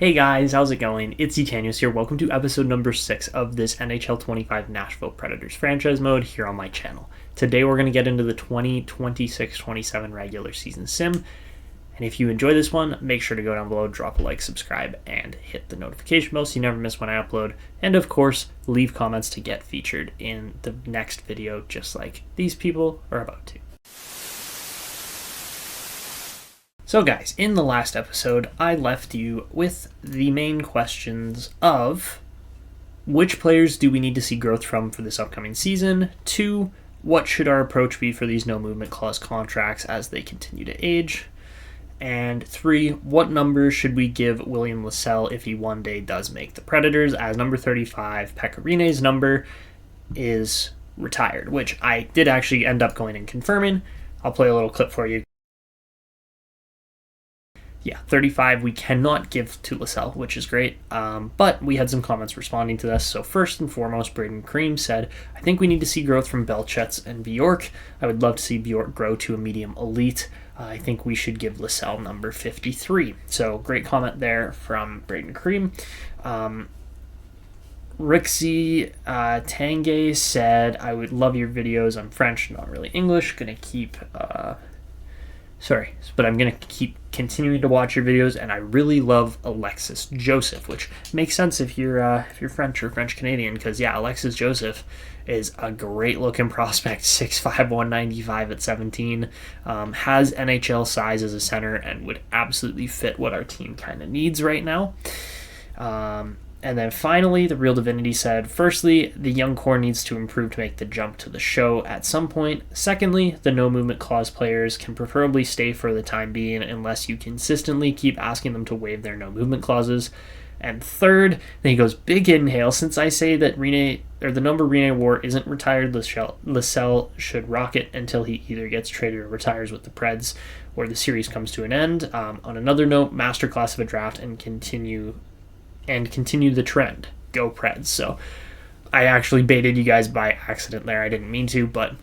Hey guys, how's it going? It's Etanyos here. Welcome to episode number 6 of this NHL 25 Nashville Predators franchise mode here on my channel. Today we're going to get into the 2026-27 regular season sim. And if you enjoy this one, make sure to go down below, drop a like, subscribe, and hit the notification bell so you never miss when I upload. And of course, leave comments to get featured in the next video just like these people are about to. So guys, in the last episode, I left you with the main questions of which players do we need to see growth from for this upcoming season? 2, what should our approach be for these no movement clause contracts as they continue to age? And 3, what number should we give William Lassell if he one day does make the Predators, as number 35, Pekka Rinne's number, is retired, which I did actually end up going and confirming. I'll play a little clip for you. Yeah, 35 we cannot give to Lassell, which is great, but we had some comments responding to this. So first and foremost, Braden Cream said, I think we need to see growth from Belchetz and Bjorck. I would love to see Bjorck grow to a medium elite. I think we should give Lassell number 53. So great comment there from Braden Cream. Rixie Tange said, I would love your videos. I'm French, not really English. Gonna keep... but I'm going to keep continuing to watch your videos, and I really love Alexis Joseph, which makes sense if you're French or French Canadian, because yeah, Alexis Joseph is a great looking prospect, 6'5", 195 at 17, has NHL size as a center, and would absolutely fit what our team kind of needs right now. And then finally, the Real Divinity said, firstly, the young core needs to improve to make the jump to the show at some point. Secondly, the no movement clause players can preferably stay for the time being unless you consistently keep asking them to waive their no movement clauses. And third, then he goes, big inhale, since I say that the number Rinne wore isn't retired, Lassell should rock it until he either gets traded or retires with the Preds or the series comes to an end. On another note, masterclass of a draft and continue the trend. Go Preds. So I actually baited you guys by accident there. I didn't mean to, but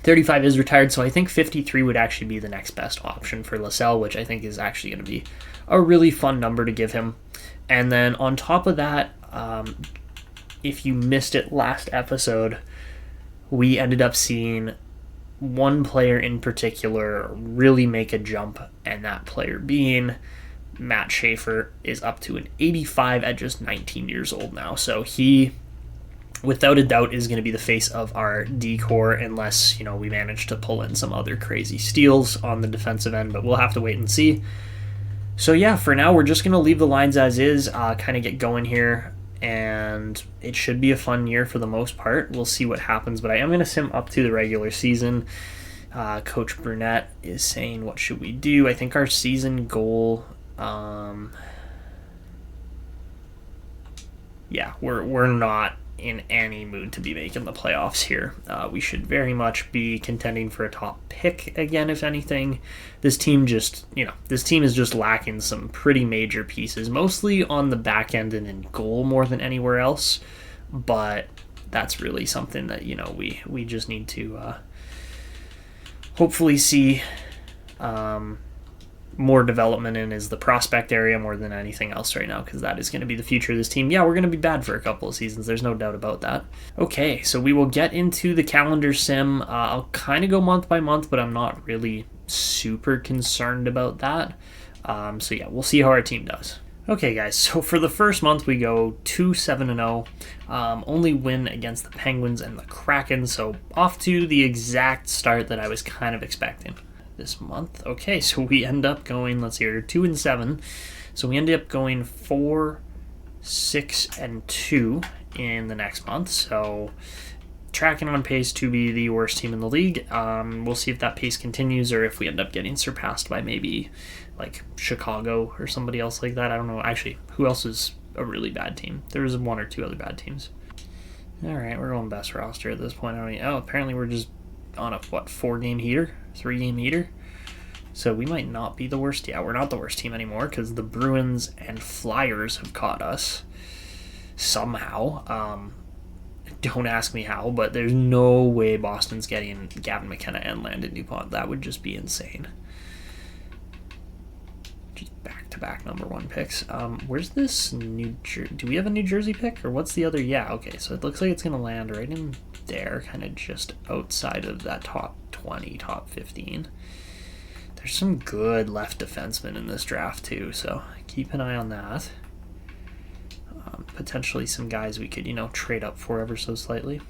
35 is retired, so I think 53 would actually be the next best option for Lassell, which I think is actually going to be a really fun number to give him. And then on top of that, if you missed it last episode, we ended up seeing one player in particular really make a jump, and that player being Matt Schaefer is up to an 85 at just 19 years old now. So he, without a doubt, is going to be the face of our D-core unless, we manage to pull in some other crazy steals on the defensive end, but we'll have to wait and see. So yeah, for now, we're just going to leave the lines as is, kind of get going here, and it should be a fun year for the most part. We'll see what happens, but I am going to sim up to the regular season. Coach Burnett is saying, what should we do? I think our season goal... we're not in any mood to be making the playoffs here. We should very much be contending for a top pick again, if anything. This team is just lacking some pretty major pieces, mostly on the back end and in goal more than anywhere else. But that's really something that, we just need to hopefully see more development in is the prospect area more than anything else right now, because that is going to be the future of this team. Yeah, we're going to be bad for a couple of seasons. There's no doubt about that. Okay, so we will get into the calendar sim. I'll kind of go month by month, but I'm not really super concerned about that. So yeah, we'll see how our team does. Okay, guys, so for the first month, we go 2-7-0. Only win against the Penguins and the Kraken, so off to the exact start that I was kind of expecting this month. Okay, so we end up going, 2-7. So we ended up going 4-6-2 in the next month. So tracking on pace to be the worst team in the league. We'll see if that pace continues or if we end up getting surpassed by maybe like Chicago or somebody else like that. I don't know. Actually, who else is a really bad team? There's one or two other bad teams. All right, we're going best roster at this point. Apparently we're just on a 3-game heater. So we might not be the worst. Yeah, we're not the worst team anymore because the Bruins and Flyers have caught us somehow. Don't ask me how, but there's no way Boston's getting Gavin, McKenna, and Landon Dupont. That would just be insane. Just back back-to-back number 1 picks. Where's this New Jersey? Do we have a New Jersey pick, or what's the other? Yeah, okay, so it looks like it's going to land right in there, kind of just outside of that top 20, top 15. There's some good left defensemen in this draft, too, so keep an eye on that. Potentially some guys we could, trade up for ever so slightly.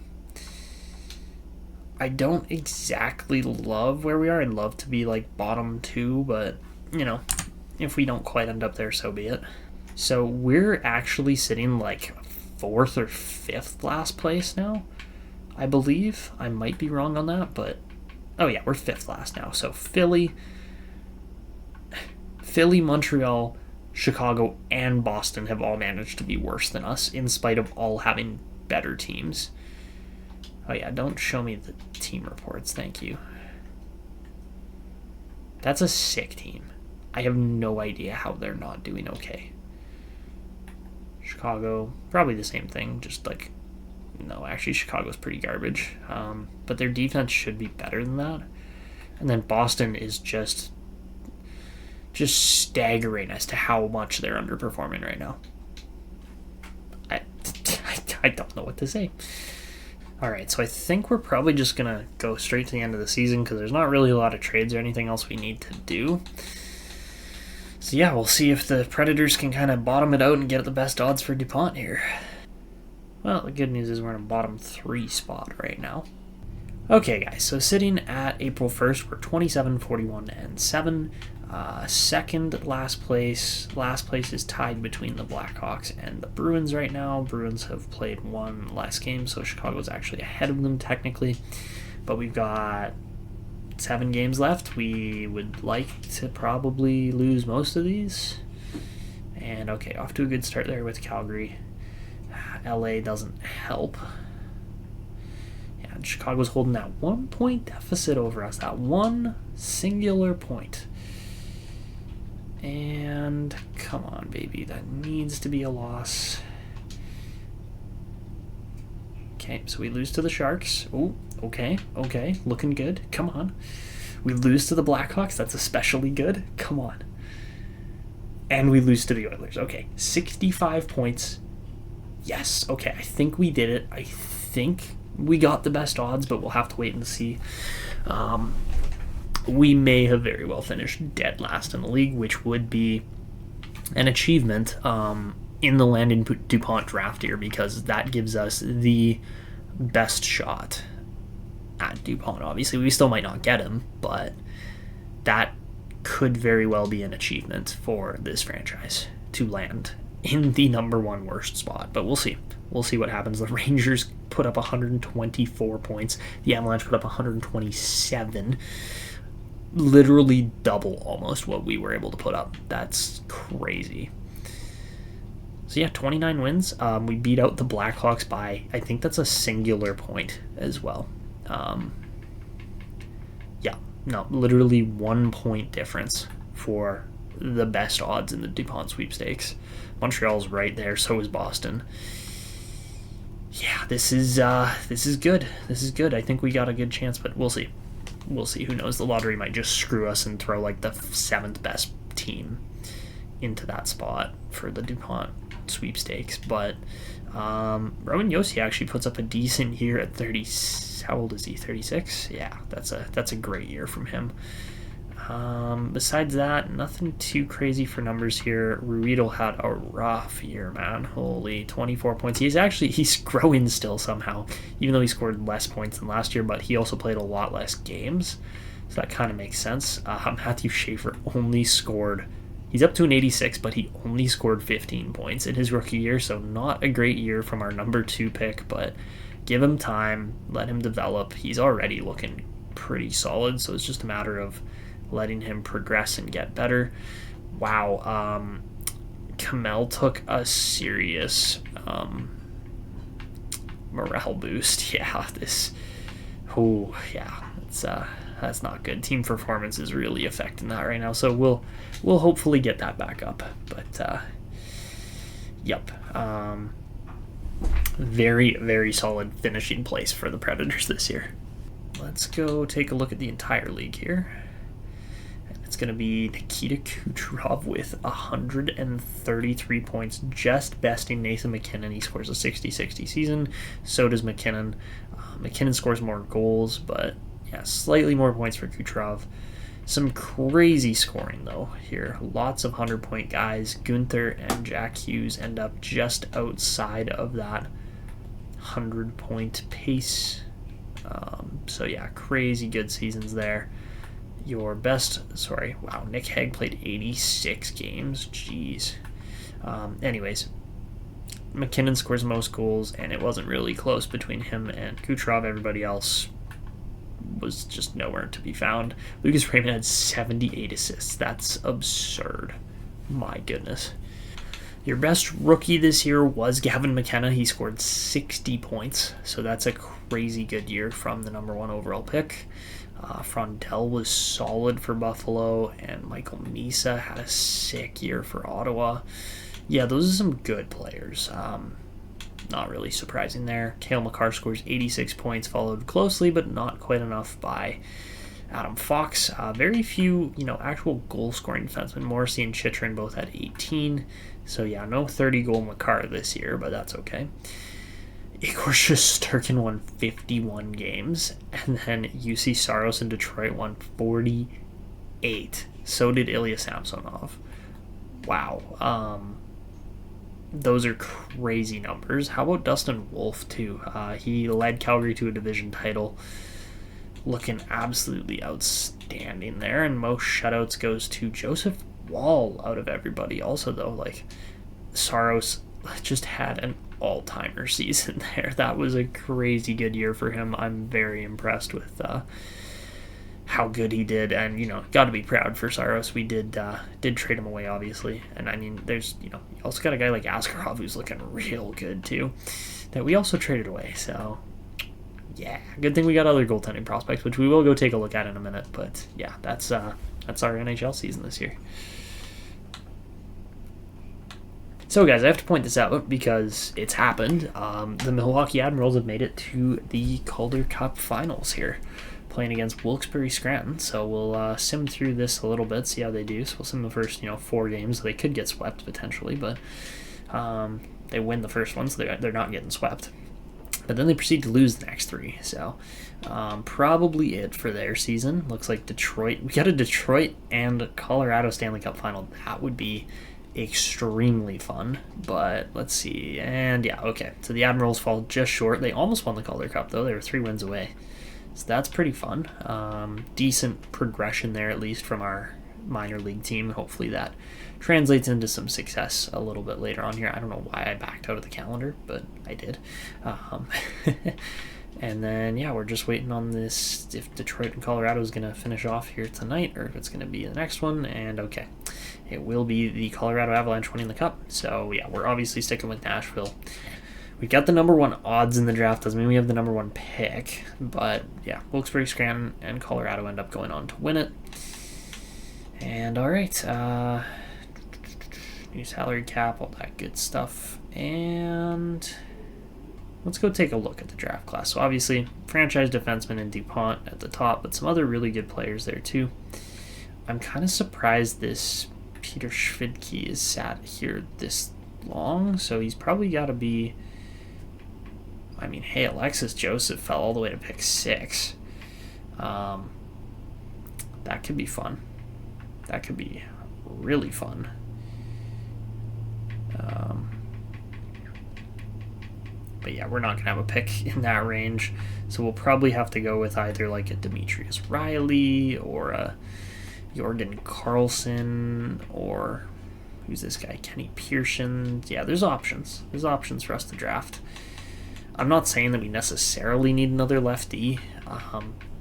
I don't exactly love where we are. I'd love to be like bottom 2, but if we don't quite end up there, so be it. So we're actually sitting like 4th or 5th last place now, I believe. I might be wrong on that, but oh yeah, we're 5th last now. So Philly, Montreal, Chicago, and Boston have all managed to be worse than us in spite of all having better teams. Oh yeah, don't show me the team reports, thank you. That's a sick team. I have no idea how they're not doing okay. Chicago, probably the same thing, just like, no, actually Chicago's pretty garbage. But their defense should be better than that. And then Boston is just staggering as to how much they're underperforming right now. I don't know what to say. Alright, so I think we're probably just going to go straight to the end of the season because there's not really a lot of trades or anything else we need to do. So yeah, we'll see if the Predators can kind of bottom it out and get the best odds for Dupont here. Well, the good news is we're in a bottom 3 spot right now. Okay, guys, so sitting at April 1st, we're 27, 41, and 7. Second, last place. Last place is tied between the Blackhawks and the Bruins right now. Bruins have played 1 less game, so Chicago's actually ahead of them technically. But we've got 7 games left. We would like to probably lose most of these. And okay, off to a good start there with Calgary. LA doesn't help. Yeah, and Chicago's holding that 1-point deficit over us. That one singular point. And come on, baby. That needs to be a loss. Okay, so we lose to the Sharks. Oh, okay. Looking good. Come on. We lose to the Blackhawks. That's especially good. Come on. And we lose to the Oilers. Okay, 65 points. Yes, okay, I think we did it. I think we got the best odds, but we'll have to wait and see. We may have very well finished dead last in the league, which would be an achievement in the Landon Dupont draft year, because that gives us the best shot at Dupont. Obviously, we still might not get him, but that could very well be an achievement for this franchise to land in the number 1 worst spot. But we'll see. We'll see what happens. The Rangers put up 124 points. The Avalanche put up 127. Literally double almost what we were able to put up. That's crazy. So yeah, 29 wins. We beat out the Blackhawks by, I think that's a singular point as well. Literally 1 point difference for the best odds in the Dupont sweepstakes. Montreal's right there, so is Boston. Yeah, this is good. This is good. I think we got a good chance, but we'll see. We'll see. Who knows? The lottery might just screw us and throw like the 7th best team into that spot for the Dupont sweepstakes. But Roman Josi actually puts up a decent year at 30. How old is he? 36? Yeah, that's a great year from him. Besides that, nothing too crazy for numbers here. Ruedel had a rough year, man. Holy, 24 points. He's growing still somehow, even though he scored less points than last year, but he also played a lot less games, so that kind of makes sense. Matthew Schaefer only scored, he's up to an 86, but he only scored 15 points in his rookie year, so not a great year from our number 2 pick, but give him time, let him develop. He's already looking pretty solid, so it's just a matter of letting him progress and get better. Wow, Kamel took a serious morale boost. Yeah, that's not good. Team performance is really affecting that right now, so we'll hopefully get that back up. But yep, very, very solid finishing place for the Predators this year. Let's go take a look at the entire league here. It's It's going to be Nikita Kucherov with 133 points, just besting Nathan McKinnon. He scores a 60-60 season. So does McKinnon. McKinnon scores more goals, but yeah, slightly more points for Kucherov. Some crazy scoring, though, here. Lots of 100-point guys. Gunther and Jack Hughes end up just outside of that 100-point pace. So, yeah, crazy good seasons there. Nick Hague played 86 games. Jeez. Anyways, McKinnon scores most goals, and it wasn't really close between him and Kucherov. Everybody else was just nowhere to be found. Lucas Raymond had 78 assists. That's absurd. My goodness. Your best rookie this year was Gavin McKenna. He scored 60 points, so that's a crazy good year from the number 1 overall pick. Frondell was solid for Buffalo, and Michael Misa had a sick year for Ottawa. Yeah, those are some good players. Not really surprising there. Cale Makar scores 86 points, followed closely, but not quite enough by Adam Fox. Very few, actual goal-scoring defensemen. Morrissey and Chychrun both had 18. So, yeah, no 30-goal Makar this year, but that's okay. Igor Shesterkin won 51 games, and then Juuse, Saros, and Detroit won 48. So did Ilya Samsonov. Wow. Those are crazy numbers. How about Dustin Wolf, too? He led Calgary to a division title, looking absolutely outstanding there, and most shutouts goes to Joseph Woll out of everybody. Also, though, Saros just had an all-timer season there. That was a crazy good year for him. I'm very impressed with how good he did, and got to be proud for Saros. We did trade him away, obviously, and I mean, there's you also got a guy like Askarov who's looking real good too, that we also traded away. So yeah, good thing we got other goaltending prospects, which we will go take a look at in a minute. But yeah, that's our NHL season this year. So, guys, I have to point this out because it's happened. The Milwaukee Admirals have made it to the Calder Cup Finals here, playing against Wilkes-Barre Scranton. So we'll sim through this a little bit, see how they do. So we'll sim the first, 4 games. They could get swept potentially, but they win the first one, so they're not getting swept. But then they proceed to lose the next 3. So probably it for their season. Looks like Detroit. We got a Detroit and Colorado Stanley Cup Final. That would be extremely fun, but let's see. And yeah, okay, so the Admirals fall just short. They almost won the Calder Cup, though. They were 3 wins away, so that's pretty fun. Decent progression there, at least from our minor league team. Hopefully that translates into some success a little bit later on here. I don't know why I backed out of the calendar, but I did. And then, yeah, we're just waiting on this, if Detroit and Colorado is going to finish off here tonight, or if it's going to be the next one. And okay, it will be the Colorado Avalanche winning the cup. So yeah, we're obviously sticking with Nashville. We got the number 1 odds in the draft. Doesn't mean we have the number 1 pick, but yeah, Wilkes-Barre, Scranton, and Colorado end up going on to win it. And all right, new salary cap, all that good stuff, and let's go take a look at the draft class. So obviously, franchise defenseman and Dupont at the top, but some other really good players there too. I'm kind of surprised this Peter Schvidke is sat here this long, so he's probably got to be... I mean, hey, Alexis Joseph fell all the way to pick 6. That could be fun. That could be really fun. But yeah, we're not going to have a pick in that range, so we'll probably have to go with either like a Demetrius Riley or a Jorgen Carlson, or who's this guy, Kenny Pearson. Yeah, there's options. There's options for us to draft. I'm not saying that we necessarily need another lefty,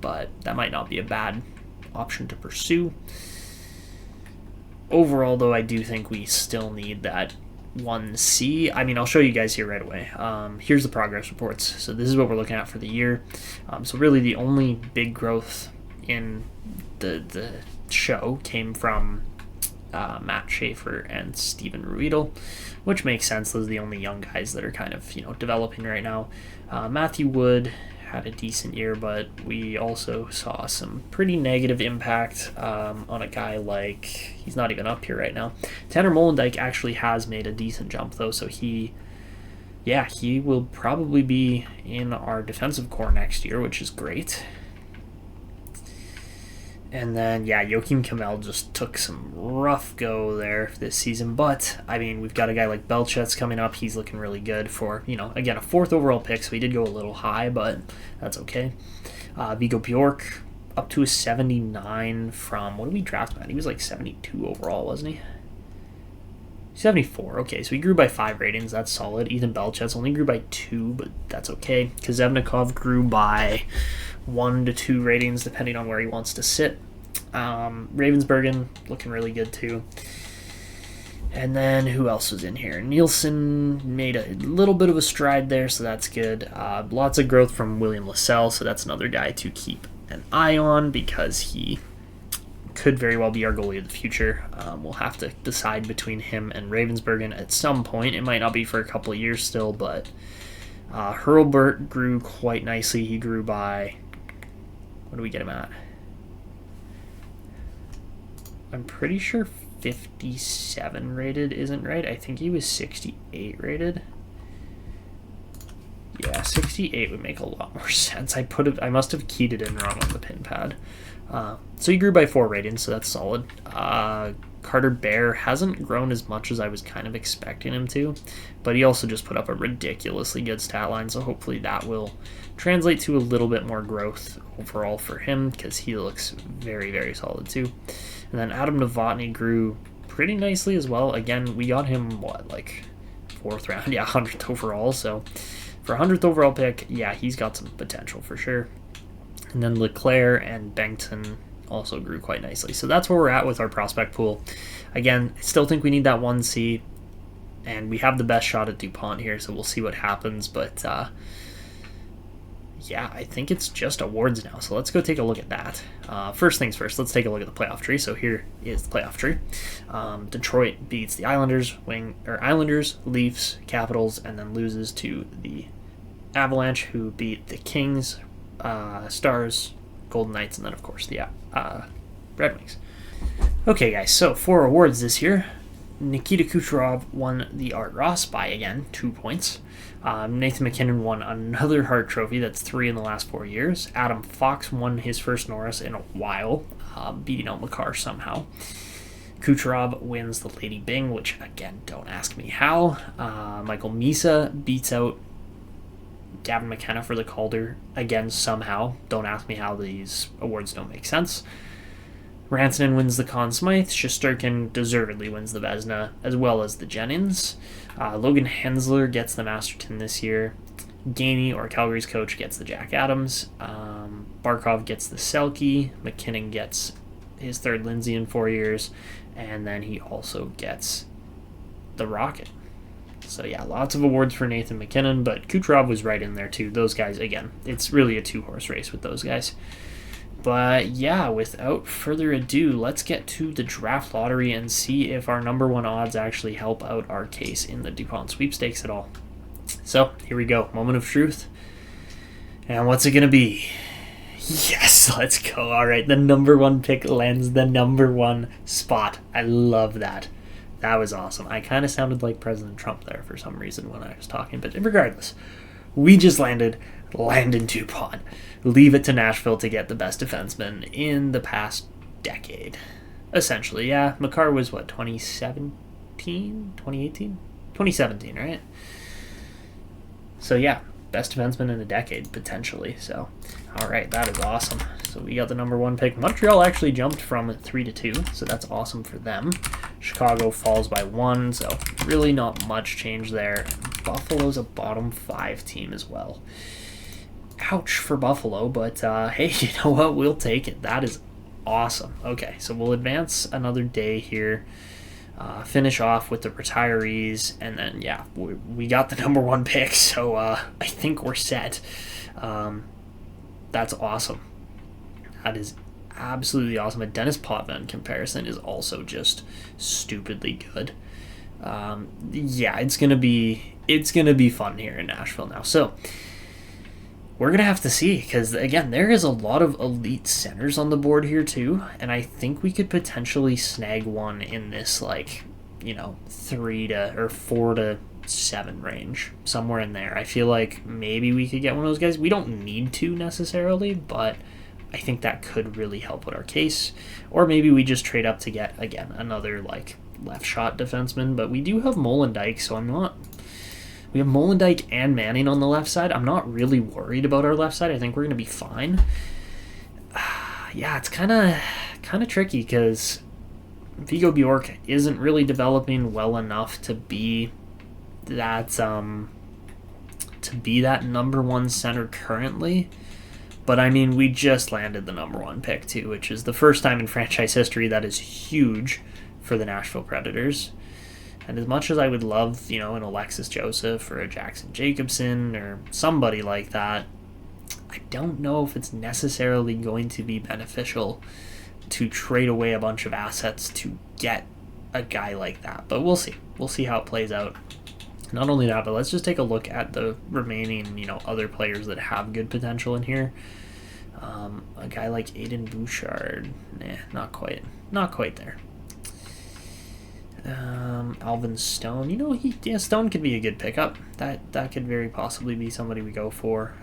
but that might not be a bad option to pursue. Overall, though, I do think we still need that 1C. I mean, I'll show you guys here right away. Here's the progress reports. So this is what we're looking at for the year. So really the only big growth in the show came from Matt Schaefer and Steven Ruedel, which makes sense. Those are the only young guys that are kind of, developing right now. Matthew Wood had a decent year, but we also saw some pretty negative impact on a guy like, he's not even up here right now. Tanner Molendyk actually has made a decent jump, though, so he will probably be in our defensive core next year, which is great. And then, Joakim Kamel just took some rough go there this season. But, I mean, we've got a guy like Belchetz coming up. He's looking really good for, again, a 4th overall pick. So he did go a little high, but that's okay. Viggo Bjorck up to a 79 from, what did we draft him at? He was like 72 overall, wasn't he? 74. Okay, so he grew by 5 ratings. That's solid. Ethan Belchetz only grew by 2, but that's okay. Kazevnikov grew by 1 to 2 ratings, depending on where he wants to sit. Ravensbergen looking really good too. And then who else was in here? Nielsen made a little bit of a stride there, so that's good. Lots of growth from William Lassell, so that's another guy to keep an eye on because he could very well be our goalie of the future. We'll have to decide between him and Ravensbergen at some point. It might not be for a couple of years still, but Hurlburt grew quite nicely. He grew by, what do we get him at? I'm pretty sure 57 rated isn't right. I think he was 68 rated. Yeah, 68 would make a lot more sense. I must have keyed it in wrong on the pin pad. So he grew by 4 ratings, so that's solid. Carter Bear hasn't grown as much as I was kind of expecting him to, but he also just put up a ridiculously good stat line, so hopefully that will translate to a little bit more growth overall for him because he looks very, very solid too. And then Adam Novotny grew pretty nicely as well. Again, we got him, 4th round? Yeah, 100th overall, so for a 100th overall pick, he's got some potential for sure. And then Leclerc and Bengton also grew quite nicely. So that's where we're at with our prospect pool. Again, I still think we need that 1C, and we have the best shot at Dupont here, so we'll see what happens. But, I think it's just awards now. So let's go take a look at that. First things first, let's take a look at the playoff tree. So here is the playoff tree. Detroit beats the Islanders, Leafs, Capitals, and then loses to the Avalanche, who beat the Kings, Stars, Golden Knights, and then, of course, the Red Wings. Okay, guys, so for awards this year, Nikita Kucherov won the Art Ross by, again, 2 points. Nathan McKinnon won another Hart Trophy. That's 3 in the last 4 years. Adam Fox won his first Norris in a while, beating out Makar somehow. Kucherov wins the Lady Byng, which, again, don't ask me how. Michael Misa beats out Gavin McKenna for the Calder, again, somehow. Don't ask me how, these awards don't make sense. Rantanen wins the Conn Smythe. Shesterkin deservedly wins the Vezina, as well as the Jennings. Logan Hensler gets the Masterton this year. Gainey, or Calgary's coach, gets the Jack Adams. Barkov gets the Selke. McKinnon gets his 3rd Lindsay in 4 years. And then he also gets the Rocket. So lots of awards for Nathan McKinnon, but Kucherov was right in there too. Those guys, again, it's really a 2-horse race with those guys. But without further ado, let's get to the draft lottery and see if our number 1 odds actually help out our case in the Dupont sweepstakes at all. So here we go, moment of truth. And what's it going to be? Yes, let's go. All right, the number 1 pick lands the number 1 spot. I love that. That was awesome. I kind of sounded like President Trump there for some reason when I was talking, but regardless, we just landed Landon Dupont. Leave it to Nashville to get the best defenseman in the past decade. Essentially, Makar was, 2017? 2018? 2017, right? So, best defenseman in a decade, potentially. So, all right, that is awesome. So we got the number 1 pick. Montreal actually jumped from 3 to 2, so that's awesome for them. Chicago falls by 1, so really not much change there. Buffalo's a bottom 5 team as well. Ouch for Buffalo, but hey, you know what? We'll take it. That is awesome. Okay, so we'll advance another day here. Finish off with the retirees, and then we got the number 1 pick, so I think we're set. That's awesome. That is absolutely awesome. A Dennis Potvin comparison is also just stupidly good. It's gonna be fun here in Nashville now. So we're going to have to see because, again, there is a lot of elite centers on the board here, too. And I think we could potentially snag one in this, like, 4 to 7 range, somewhere in there. I feel like maybe we could get one of those guys. We don't need to necessarily, but I think that could really help with our case. Or maybe we just trade up to get, again, another, like, left shot defenseman. But we do have Molendijk, so we have Molendijk and Manning on the left side. I'm not really worried about our left side. I think we're going to be fine. Yeah, it's kind of tricky because Viggo Bjorck isn't really developing well enough to be that number one center currently. But I mean, we just landed the number one pick too, which is the first time in franchise history. That is huge for the Nashville Predators. And as much as I would love, an Alexis Joseph or a Jackson Jacobson or somebody like that, I don't know if it's necessarily going to be beneficial to trade away a bunch of assets to get a guy like that. But we'll see. We'll see how it plays out. Not only that, but let's just take a look at the remaining, other players that have good potential in here. A guy like Aiden Bouchard, not quite there. Alvin Stone, Stone could be a good pickup. That could very possibly be somebody we go for.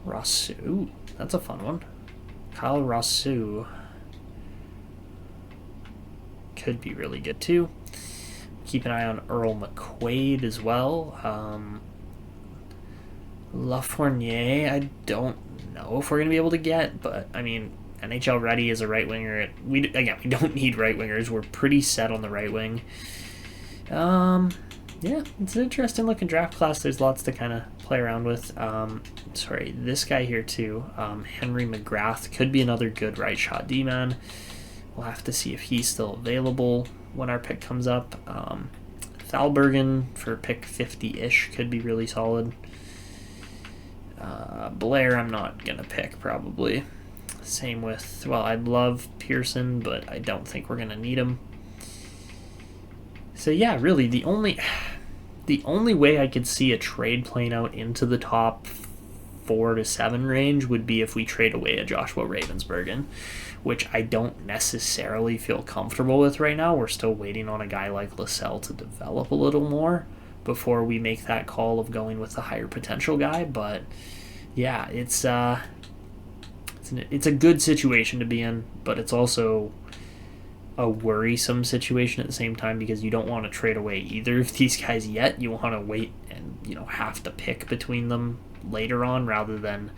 Rossu, ooh, that's a fun one. Kyle Rossu could be really good too. Keep an eye on Earl McQuaid as well. Lafournier, I don't know if we're going to be able to get, but I mean, NHL ready as a right winger. We don't need right wingers. We're pretty set on the right wing. Yeah, it's an interesting looking draft class. There's lots to kind of play around with. This guy here too, Henry McGrath, could be another good right shot D-man. We'll have to see if he's still available when our pick comes up. Thalbergen for pick 50-ish could be really solid. Blair I'm not going to pick probably. Same with, I'd love Pearson, but I don't think we're going to need him. So yeah, really the only way I could see a trade playing out into the top 4 to 7 range would be if we trade away a Joshua Ravensbergen, which I don't necessarily feel comfortable with right now. We're still waiting on a guy like LaSalle to develop a little more before we make that call of going with the higher potential guy. But yeah, it's a good situation to be in, but it's also a worrisome situation at the same time because you don't want to trade away either of these guys yet. You want to wait and have to pick between them later on rather than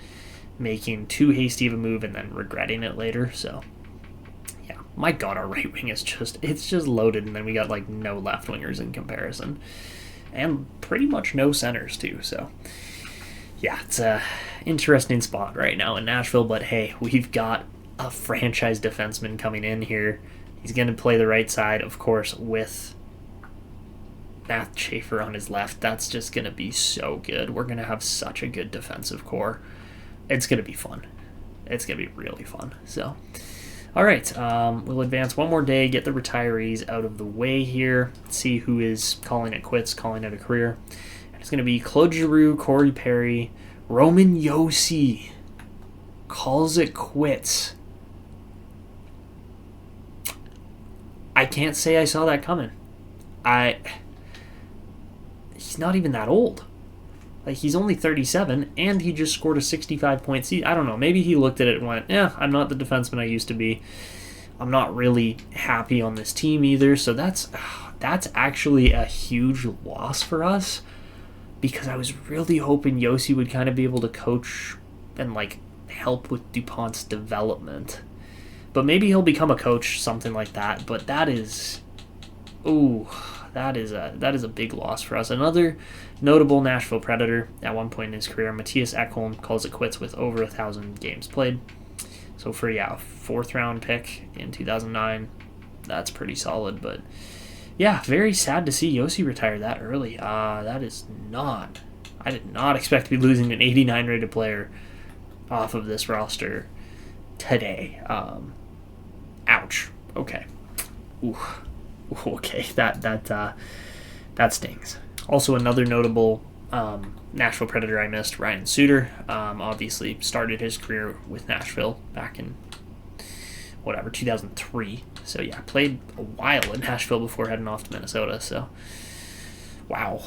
making too hasty of a move and then regretting it later. So yeah, my god, our right wing is just loaded, and then we got like no left wingers in comparison and pretty much no centers too. So yeah, it's a interesting spot right now in Nashville, but hey, we've got a franchise defenseman coming in here. He's going to play the right side, of course, with Matt Schaefer on his left. That's just going to be so good. We're going to have such a good defensive core. It's going to be fun. It's going to be really fun. So, all right, we'll advance one more day, get the retirees out of the way here, see who is calling it quits, calling it a career. And it's going to be Claude Giroux, Corey Perry, Roman Josi calls it quits. I can't say I saw that coming. He's not even that old. Like, he's only 37, and he just scored a 65-point season. I don't know. Maybe he looked at it and went, I'm not the defenseman I used to be. I'm not really happy on this team either. So that's actually a huge loss for us, because I was really hoping Josi would kind of be able to coach and, like, help with Dupont's development. But maybe he'll become a coach, something like that. But that is a big loss for us. Another notable Nashville Predator at one point in his career, Matthias Ekholm, calls it quits with over 1,000 games played. So for a 4th round pick in 2009, that's pretty solid. But yeah, very sad to see Josi retire that early. I did not expect to be losing an 89 rated player off of this roster today. Ouch. Okay. Ooh. Okay. That stings. Also, another notable Nashville Predator I missed, Ryan Suter. Obviously started his career with Nashville back in 2003. So yeah, played a while in Nashville before heading off to Minnesota. So wow.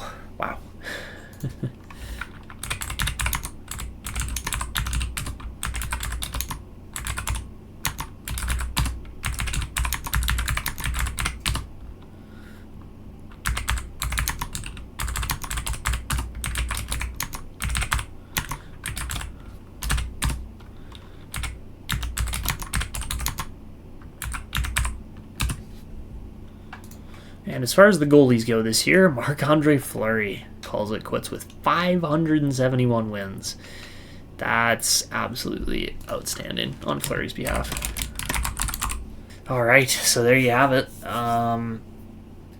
And as far as the goalies go this year, Marc-Andre Fleury calls it quits with 571 wins. That's absolutely outstanding on Fleury's behalf. All right, so there you have it.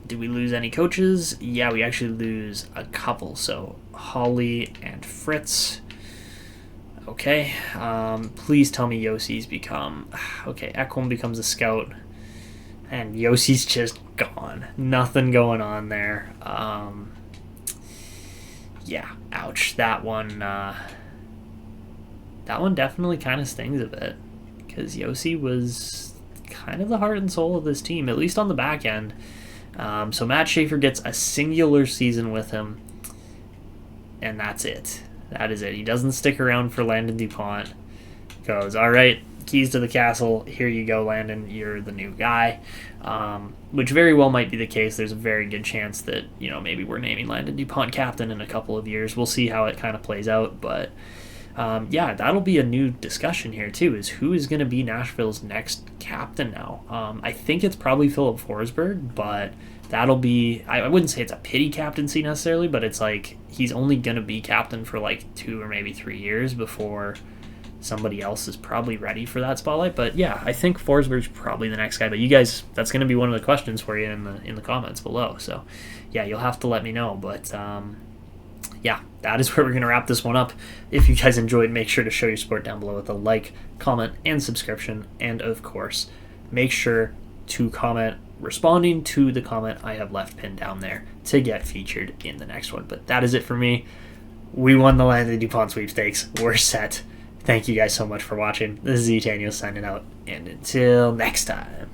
Did we lose any coaches? Yeah, we actually lose a couple. So Holly and Fritz. Okay, please tell me Josi's become... Okay, Ekholm becomes a scout. And Josi's just gone. Nothing going on there. Yeah, ouch. That one definitely kind of stings a bit. Because Josi was kind of the heart and soul of this team, at least on the back end. So Matt Schaefer gets a singular season with him. And that's it. That is it. He doesn't stick around for Landon Dupont. Goes, all right, keys to the castle. Here you go, Landon. You're the new guy. Which very well might be the case. There's a very good chance that, maybe we're naming Landon Dupont captain in a couple of years. We'll see how it kind of plays out. But, yeah, that'll be a new discussion here, too, is who is going to be Nashville's next captain now. I think it's probably Filip Forsberg, but that'll be... I wouldn't say it's a pity captaincy necessarily, but it's like he's only going to be captain for like 2 or maybe 3 years before somebody else is probably ready for that spotlight. But yeah, I think Forsberg's probably the next guy. But you guys, that's going to be one of the questions for you in the comments below. So yeah, you'll have to let me know. But yeah, that is where we're going to wrap this one up. If you guys enjoyed, make sure to show your support down below with a like, comment, and subscription. And of course, make sure to comment responding to the comment I have left pinned down there to get featured in the next one. But that is it for me. We won the Landon Dupont sweepstakes. We're set. Thank you guys so much for watching. This is Etanyos signing out, and until next time.